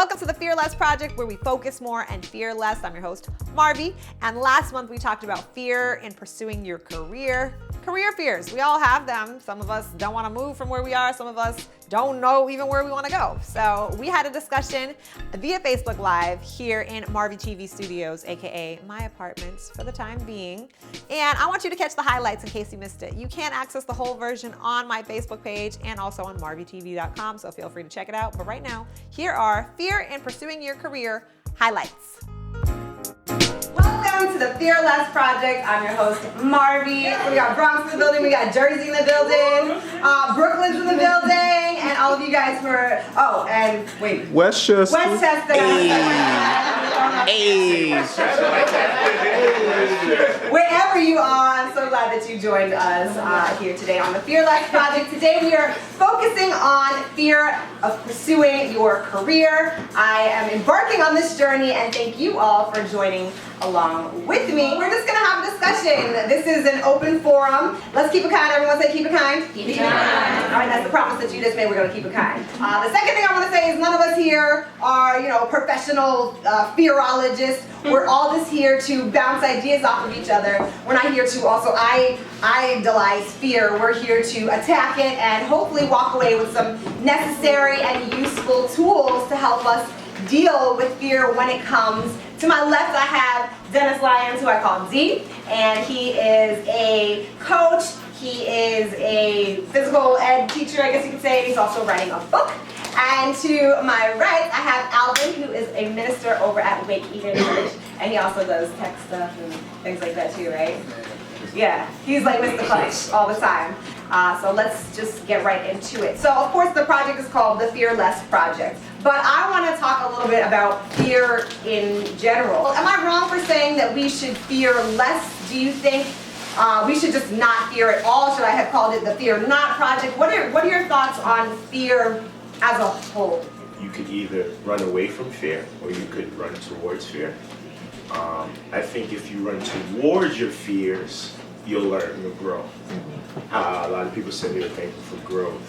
Welcome to the Fear Less Project, where we focus more and fear less. I'm your host, Marvy, and last month we talked about fear in pursuing your career. Career fears, we all have them. Some of us don't want to move from where we are. Some of us don't know even where we want to go. So we had a discussion via Facebook Live here in Marvy TV Studios, aka my apartments for the time being. And I want you to catch the highlights in case you missed it. You can access the whole version on my Facebook page and also on marvytv.com, so feel free to check it out. But right now, here are Fear in Pursuing Your Career highlights. Welcome to the Fear Less Project. I'm your host, Marvy. We got Bronx in the building, we got Jersey in the building, Brooklyn's in the building, and all of you guys who are, Westchester. Hey. Wherever you are, I'm so glad that you joined us here today on the Fear Less Project. Today we are focusing on fear of pursuing your career. I am embarking on this journey, and thank you all for joining along with me. We're just gonna have a discussion. This is an open forum. Let's keep it kind. Everyone say keep it kind. Keep it kind. All right, that's the promise that you just made. We're gonna keep it kind. The second thing I want to say is none of us here are, professional fearologists. We're all just here to bounce ideas off of each other. We're not here to also idolize fear. We're here to attack it and hopefully walk away with some necessary and useful tools to help us deal with fear when it comes. To my left, I have Dennis Lyons, who I call D, and he is a coach. He is a physical ed teacher, I guess you could say. He's also writing a book. And to my right, I have Alvin, who is a minister over at Wake Eden Church, and he also does tech stuff and things like that too, right? Yeah, he's like Mr. Clutch all the time. So let's just get right into it. So of course the project is called the Fear Less Project, but I want to talk a little bit about fear in general. Am I wrong for saying that we should fear less? Do you think we should just not fear at all? Should I have called it the Fear Not Project? What are your thoughts on fear as a whole? You could either run away from fear or you could run towards fear. I think if you run towards your fears, you'll learn, you'll grow. A lot of people say they're thankful for growth.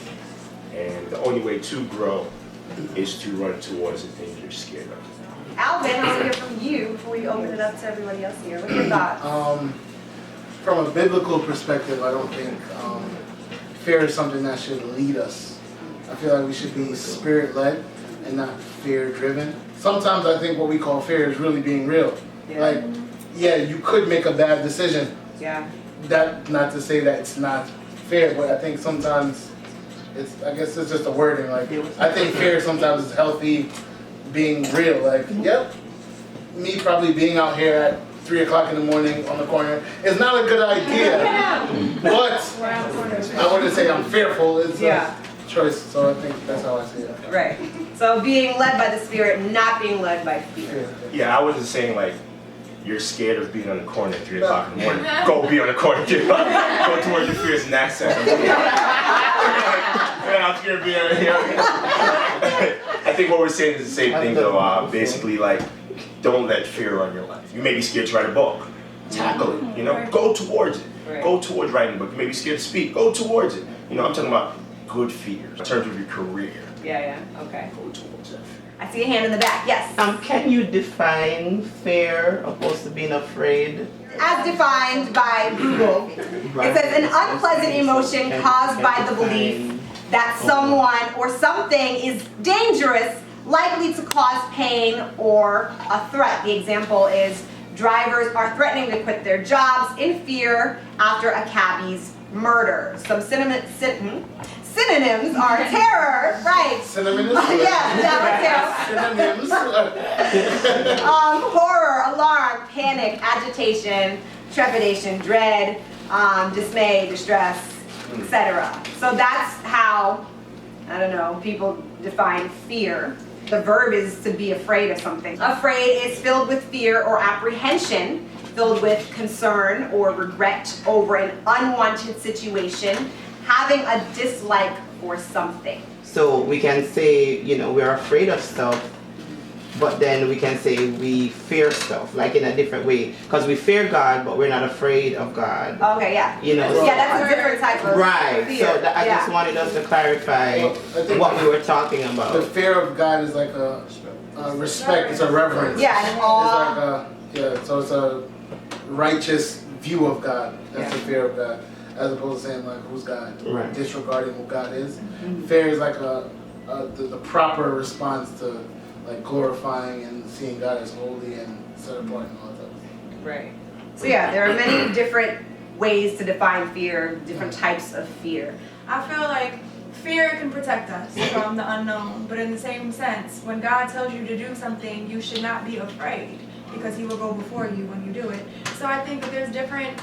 And the only way to grow is to run towards the things you're scared of. Alvin, I want to hear from you before you open it up to everybody else here. What are your thoughts? From a biblical perspective, I don't think fear is something that should lead us. I feel like we should be spirit-led and not fear-driven. Sometimes I think what we call fear is really being real. Yeah. You could make a bad decision. Yeah. That, not to say that it's not fair, but I think sometimes I guess it's just a wording. I think fear sometimes is healthy, being real. Me probably being out here at 3 o'clock in the morning on the corner is not a good idea. But I wouldn't say I'm fearful. It's a choice. So I think that's how I see it. Right. So being led by the Spirit, not being led by fear. Yeah, I wasn't saying you're scared of being on the corner at 3 o'clock in the morning. Go be on the corner at 3 o'clock. Go towards your fears in that sense. I'm scared of being on here. I think what we're saying is the same thing though. Basically, don't let fear run your life. You may be scared to write a book. Tackle it, go towards it. Right. Go towards writing a book. You may be scared to speak. Go towards it. I'm talking about good fears in terms of your career. Yeah, okay. Go towards that fear. I see a hand in the back, yes. Can you define fear opposed to being afraid? As defined by Google, it says an unpleasant emotion caused by the belief that someone or something is dangerous, likely to cause pain or a threat. The example is drivers are threatening to quit their jobs in fear after a cabbie's murder. Some synonyms are terror, right? Synonyms? Yeah, that was Synonyms. horror, alarm, panic, agitation, trepidation, dread, dismay, distress, etc. So that's how, people define fear. The verb is to be afraid of something. Afraid is filled with fear or apprehension, filled with concern or regret over an unwanted situation, having a dislike for something. So we can say, we're afraid of stuff, but then we can say we fear stuff, in a different way. Because we fear God, but we're not afraid of God. Okay, yeah. That's a different type of fear. So I just wanted us to clarify what we were talking about. The fear of God is respect, it's a reverence. Yeah, and awe. It's like so it's a righteous view of God. That's the fear of God. As opposed to saying like, who's God? Right. Disregarding who God is. Fear is like the proper response to like glorifying and seeing God as holy and set apart and all that stuff. Right. So yeah, there are many different ways to define fear, different types of fear. I feel like fear can protect us from the unknown, but in the same sense, when God tells you to do something, you should not be afraid because He will go before you when you do it. So I think that there's different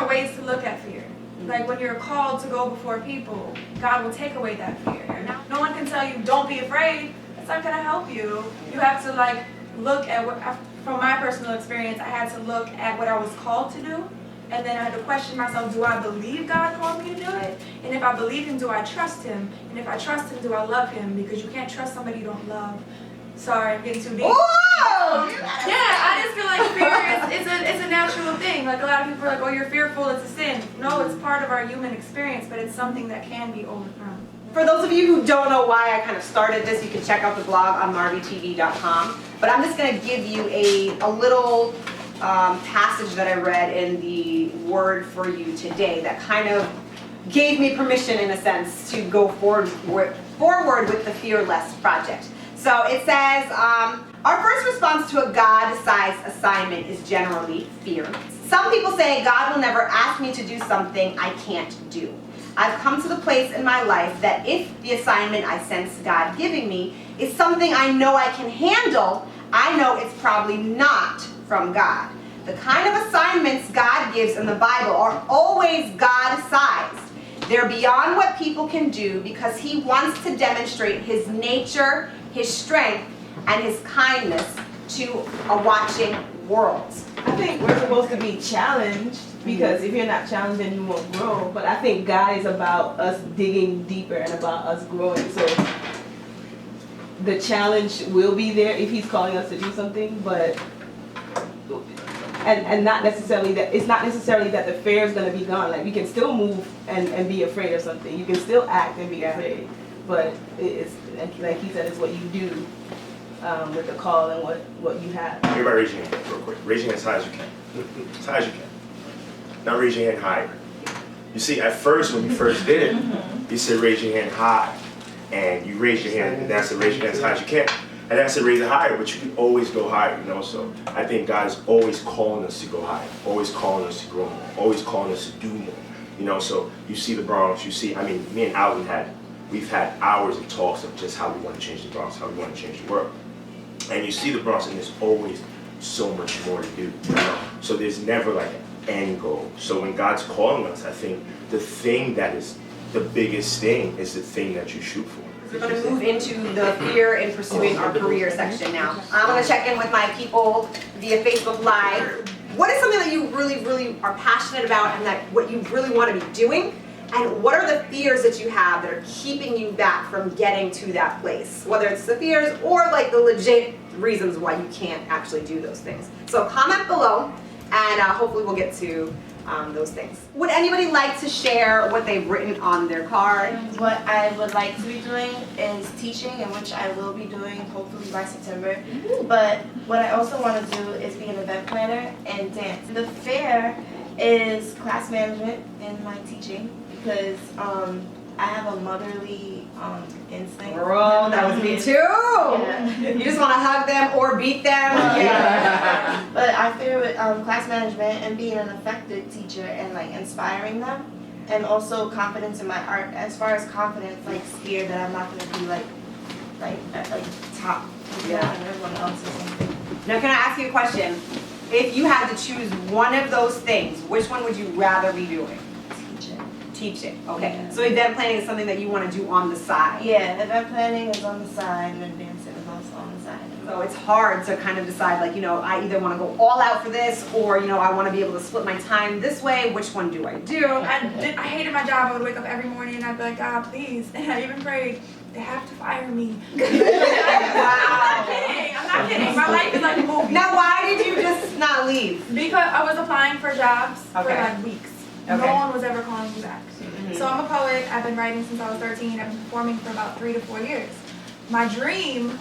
ways to look at fear. Like when you're called to go before people, God will take away that fear. No one can tell you, don't be afraid. That's not going to help you. You have to like look at what, from my personal experience, I had to look at what I was called to do. And then I had to question myself, do I believe God called me to do it? And if I believe Him, do I trust Him? And if I trust Him, do I love Him? Because you can't trust somebody you don't love. Sorry, I'm getting too deep. Whoa! Yeah, I just feel like fear is a natural thing. Like a lot of people are like, oh, you're fearful, it's a sin. No, it's part of our human experience, but it's something that can be overcome. For those of you who don't know why I kind of started this, you can check out the blog on marbytv.com. But I'm just going to give you a little passage that I read in the Word for You today that kind of gave me permission, in a sense, to go forward with the Fearless Project. So it says, our first response to a God-sized assignment is generally fear. Some people say God will never ask me to do something I can't do. I've come to the place in my life that if the assignment I sense God giving me is something I know I can handle, I know it's probably not from God. The kind of assignments God gives in the Bible are always God-sized. They're beyond what people can do because He wants to demonstrate His nature, His strength, and His kindness to a watching world. I think we're supposed to be challenged because if you're not challenged, then you won't grow. But I think God is about us digging deeper and about us growing. So the challenge will be there if He's calling us to do something, but and not necessarily that it's not necessarily that the fear is going to be gone. Like we can still move and be afraid of something. You can still act and be afraid, but it's like he said, it's what you do with the call and what you have. Everybody raise your hand real quick. Raise your hand as high as you can. As high as you can. Now raise your hand higher. You see, at first when you first did it, you said raise your hand high, and you raise your hand, and that's to raise your hand as high as you can. And that's to raise it higher, but you can always go higher, you know. So I think God is always calling us to go higher, always calling us to grow more, always calling us to do more, you know. So you see the Bronx, you see, I mean, me and Alvin we've had hours of talks of just how we want to change the Bronx, how we want to change the world. And you see the Bronx, and there's always so much more to do, you know. So there's never like an end goal. So when God's calling us, I think the thing that is the biggest thing is the thing that you shoot for. We're going to move into the fear in pursuing our career section now. I'm going to check in with my people via Facebook Live. What is something that you really, really are passionate about and that what you really want to be doing? And what are the fears that you have that are keeping you back from getting to that place? Whether it's the fears or like the legit reasons why you can't actually do those things. So comment below and hopefully we'll get to those things. Would anybody like to share what they've written on their card? What I would like to be doing is teaching, and which I will be doing hopefully by September. But what I also want to do is be an event planner and dance. The fair is class management in my teaching because I have a motherly instinct. Girl, that was me too. Yeah. You just want to hug them or beat them. Yeah. But I fear with class management and being an effective teacher and like inspiring them, and also confidence in my art. As far as confidence, like scared that I'm not going to be like top, Yeah. and everyone else or something. Now, can I ask you a question? If you had to choose one of those things, which one would you rather be doing? Teaching. Okay. Yeah. So event planning is something that you want to do on the side. Yeah, event planning is on the side, and then dancing is also on the side. So it's hard to kind of decide, like, you know, I either want to go all out for this, or, you know, I want to be able to split my time this way. Which one do I do? I hated my job. I would wake up every morning and I'd be like, God, please. And I even prayed, they have to fire me. Wow. I'm not kidding. My life is like a movie. Now, why did you just not leave? Because I was applying for jobs for Okay. like weeks. Okay. No one was ever calling me back. So I'm a poet. I've been writing since I was 13. I've been performing for about 3 to 4 years. My dream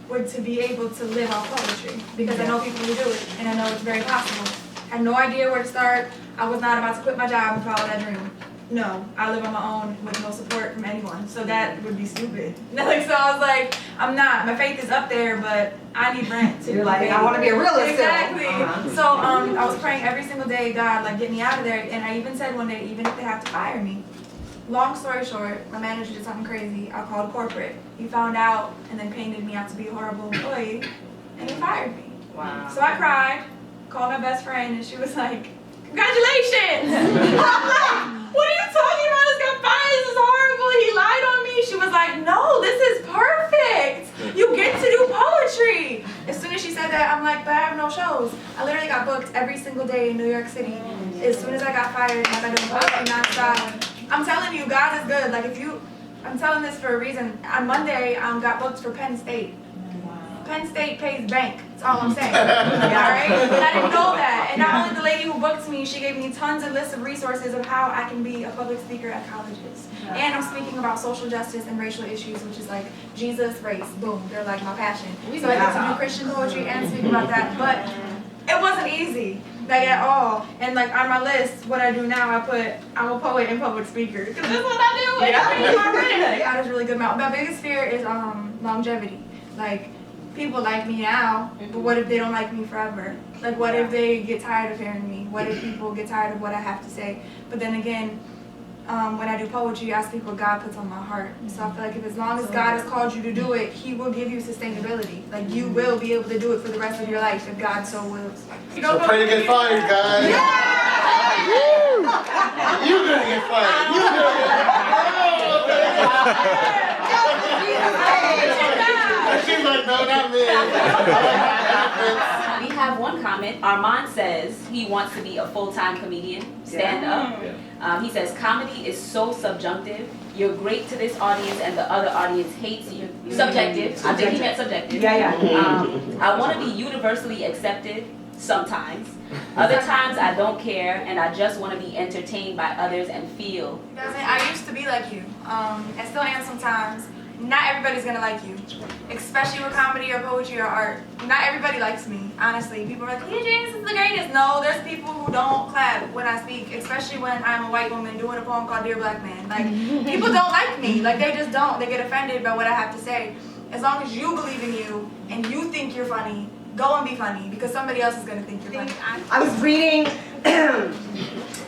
would to be able to live off poetry, because I know people who do it, and I know it's very possible. I had no idea where to start. I was not about to quit my job and follow that dream. No, I live on my own with no support from anyone, so that would be stupid. Like, so I was like, I'm not. My faith is up there, but I need rent. You're like, I want to be a realist. Exactly. Uh-huh. So I was praying every single day, God, like, get me out of there. And I even said one day, even if they have to fire me. Long story short, my manager did something crazy. I called corporate. He found out and then painted me out to be a horrible employee, and he fired me. Wow. So I cried, called my best friend, and she was like, congratulations! I'm like, what are you talking about? This got fired. This is horrible. He lied on me. She was like, no, this is perfect. You get to do poetry. As soon as she said that, I'm like, but I have no shows. I literally got booked every single day in New York City. As soon as I got fired, I've been doing poetry nonstop. I'm telling you, God is good. Like, I'm telling this for a reason. On Monday, got booked for Penn State. Penn State pays bank. That's all I'm saying. Alright? And I didn't know that. And not only the lady who booked me, she gave me tons of lists of resources of how I can be a public speaker at colleges. And I'm speaking about social justice and racial issues, which is like Jesus, race, boom. They're like my passion. So I get to do Christian poetry and speak about that. But it wasn't easy. Like, at all. And like on my list, what I do now, I put, I'm a poet and public speaker. Because that's what I do. Yeah. God is really good. My biggest fear is longevity. Like, people like me now, but what if they don't like me forever? Like, what if they get tired of hearing me? What if people get tired of what I have to say? But then again, when I do poetry, I speak what God puts on my heart. So I feel like if as long as God has called you to do it, He will give you sustainability. Like, you will be able to do it for the rest of your life if God so wills. So pray to get fired, guys. Yeah! You're gonna get fired. You're gonna get fired. She's like, no, not me. We have one comment. Armand says he wants to be a full-time comedian, stand up. He says comedy is so subjunctive. You're great to this audience and the other audience hates you. Subjective. I think he meant subjective. I want to be universally accepted sometimes. Other times I don't care and I just want to be entertained by others and feel. I used to be like you. I still am sometimes. Not everybody's gonna like you, especially with comedy or poetry or art. Not everybody likes me, honestly. People are like, hey, James is the greatest. No, there's people who don't clap when I speak, especially when I'm a white woman doing a poem called Dear Black Man. Like, people don't like me. Like, they just don't. They get offended by what I have to say. As long as you believe in you and you think you're funny, go and be funny, because somebody else is gonna think you're funny. I was reading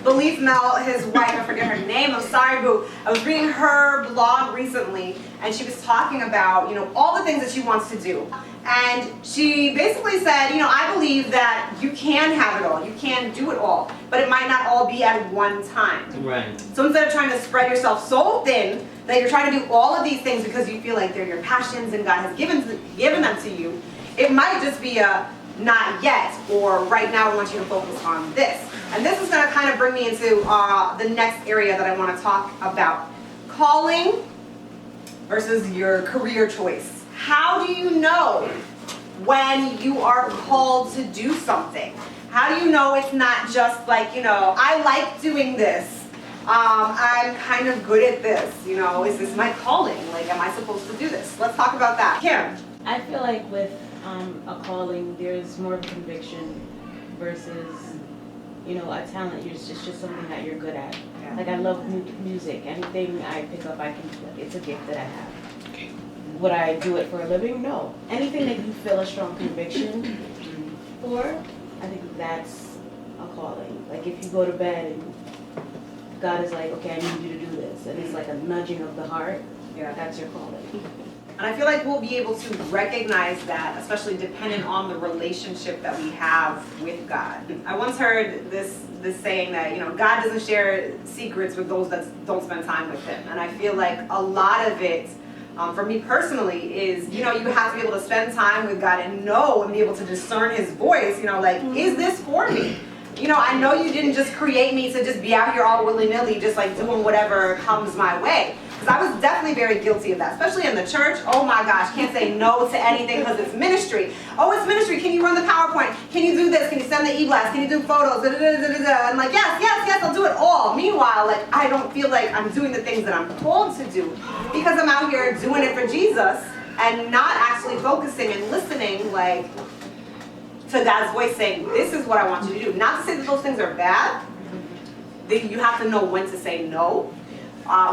Belief Mel, his wife, I forget her name, I'm sorry, boo. I was reading her blog recently, and she was talking about, all the things that she wants to do. And she basically said, I believe that you can have it all, you can do it all, but it might not all be at one time. Right. So instead of trying to spread yourself so thin that you're trying to do all of these things because you feel like they're your passions and God has given them to you, it might just be a not yet, or right now I want you to focus on this. And this is going to kind of bring me into the next area that I want to talk about. Calling versus your career choice. How do you know when you are called to do something? How do you know it's not just like, I like doing this. I'm kind of good at this. Is this my calling? Like, am I supposed to do this? Let's talk about that. Kim. I feel like with a calling, there's more conviction versus, a talent. It's just something that you're good at. Yeah. Like, I love music. Anything I pick up, I can play. It's a gift that I have. Would I do it for a living? No. Anything that you feel a strong conviction for, I think that's a calling. Like, if you go to bed and God is like, okay, I need you to do this, and it's like a nudging of the heart, that's your calling. And I feel like we'll be able to recognize that, especially dependent on the relationship that we have with God. I once heard this saying that, God doesn't share secrets with those that don't spend time with Him. And I feel like a lot of it, for me personally, is, you have to be able to spend time with God and know and be able to discern His voice, like, is this for me? I know you didn't just create me to just be out here all willy-nilly, just like doing whatever comes my way. Because I was definitely very guilty of that, especially in the church. Oh my gosh, can't say no to anything because it's ministry. Oh, it's ministry. Can you run the PowerPoint? Can you do this? Can you send the e-blast? Can you do photos? I'm like, yes, I'll do it all. Meanwhile, like, I don't feel like I'm doing the things that I'm told to do because I'm out here doing it for Jesus. and not actually focusing and listening like to God's voice saying, this is what I want you to do. Not to say that those things are bad. You have to know when to say no.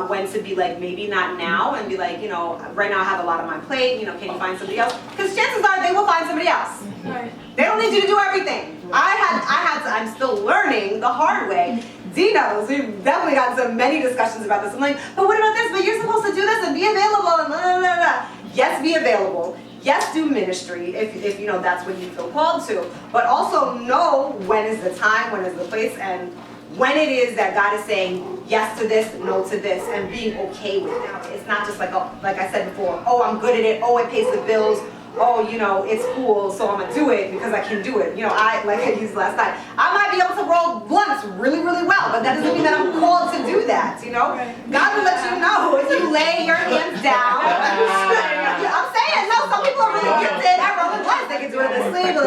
When to be like, maybe not now, and be like, you know, right now I have a lot on my plate, you know, can you find somebody else? Because chances are they will find somebody else. Right. They don't need you to do everything. I'm still learning the hard way. Dee knows, we've definitely gotten many discussions about this. I'm like, but what about this? But you're supposed to do this and be available and blah, blah, blah, blah. Yes, be available. Yes, do ministry if you know that's what you feel called to. But also know when is the time, when is the place, and when it is that God is saying yes to this, no to this, and being okay with it. It's not just like, oh, like I said before, oh, I'm good at it, oh, it pays the bills, oh, you know, it's cool, so I'm gonna do it because I can do it. You know, like I used last night, I might be able to roll blunts really, really well, but that doesn't mean that I'm called to do that, you know? God will let you know if you lay your hands down. I'm saying, no, some people are really gifted at rolling blunts. They can do it in their sleeve,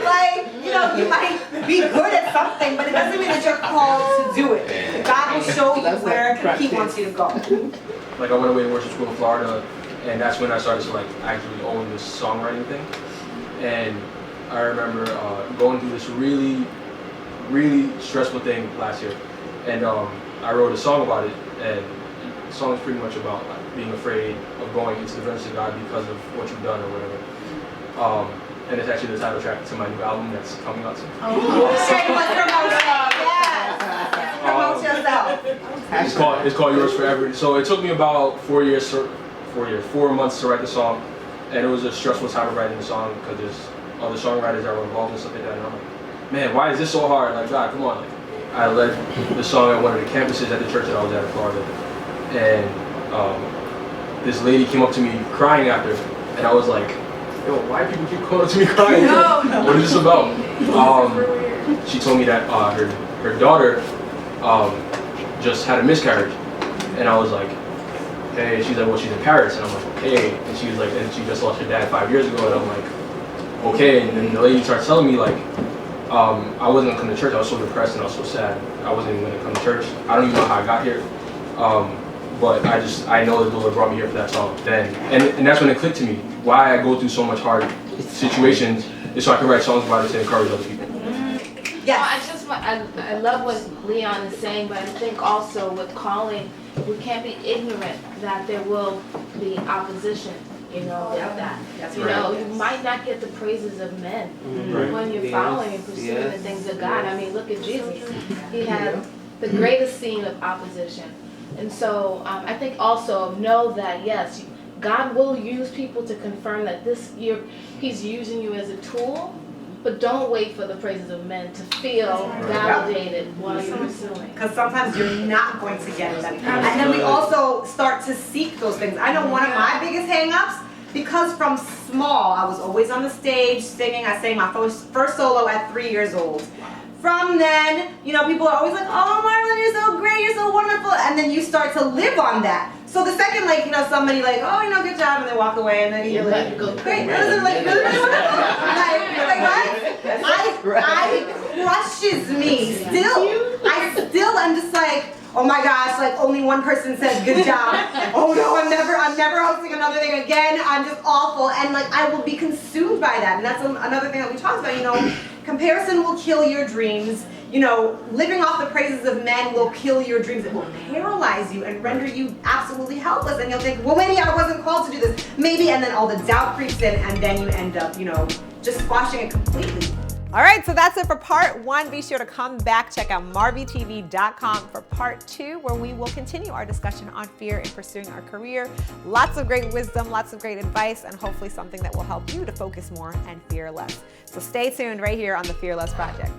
like, you know, you might be good at something, but it doesn't mean that you're called to do it. God will show you where He wants you to go. Like I went away to worship school in Florida, and that's when I started to like actually own this songwriting thing. And I remember going through this really, really stressful thing last year, and I wrote a song about it. And the song is pretty much about like, being afraid of going into the presence of God because of what you've done or whatever. And it's actually the title track to my new album that's coming out soon. Shameless promotion, yes. Promote yourself. It's called Yours Forever. So it took me about 4 months to write the song, and it was a stressful time of writing the song because there's other songwriters that were involved and stuff like that. And I'm like, man, why is this so hard? Like, God, come on. Like, I led the song at one of the campuses at the church that I was at in Florida, and this lady came up to me crying after, and I was like, yo, why do people keep coming up to me crying? No. What is this about? She told me that her daughter just had a miscarriage, and I was like, hey, she's like, well, she's in Paris, and I'm like, okay, and she was like, and she just lost her dad 5 years ago, and I'm like, okay, and then the lady started telling me like, I wasn't gonna come to church. I was so depressed and I was so sad. I wasn't even gonna come to church. I don't even know how I got here, but I know that the Lord brought me here for that song then, and that's when it clicked to me why I go through so much hard situations is so I can write songs about it to encourage other people. Yes. I love what Leon is saying, but I think also with calling, we can't be ignorant that there will be opposition, you know, with that. That's You know, you might not get the praises of men when you're following and pursuing the things of God. I mean, look at Jesus. He had the greatest scene of opposition. And so I think also know that, yes, God will use people to confirm that this year He's using you as a tool. But don't wait for the praises of men to feel validated while you're pursuing. Because sometimes you're not going to get them. And then we also start to seek those things. I know one of my biggest hang-ups, because from small, I was always on the stage singing. I sang my first solo at 3 years old. From then, you know, people are always like, oh, Marlon, you're so great, you're so wonderful. And then you start to live on that. So the second, like, you know, somebody like, oh, you know, good job, and they walk away, and then you're like, great, that was like, really wonderful. Like, what? I crushes me. I still am just like, oh my gosh, like only one person said good job. Oh no, I'm never hosting another thing again. I'm just awful, and like I will be consumed by that. And that's another thing that we talked about. You know, comparison will kill your dreams. You know, living off the praises of men will kill your dreams. It will paralyze you and render you absolutely helpless. And you'll think, well, maybe I wasn't called to do this. Maybe, and then all the doubt creeps in, and then you end up, you know, just squashing it completely. All right, so that's it for part one. Be sure to come back, check out marvytv.com for part two, where we will continue our discussion on fear in pursuing our career. Lots of great wisdom, lots of great advice, and hopefully something that will help you to focus more and fear less. So stay tuned right here on the Fear Less Project.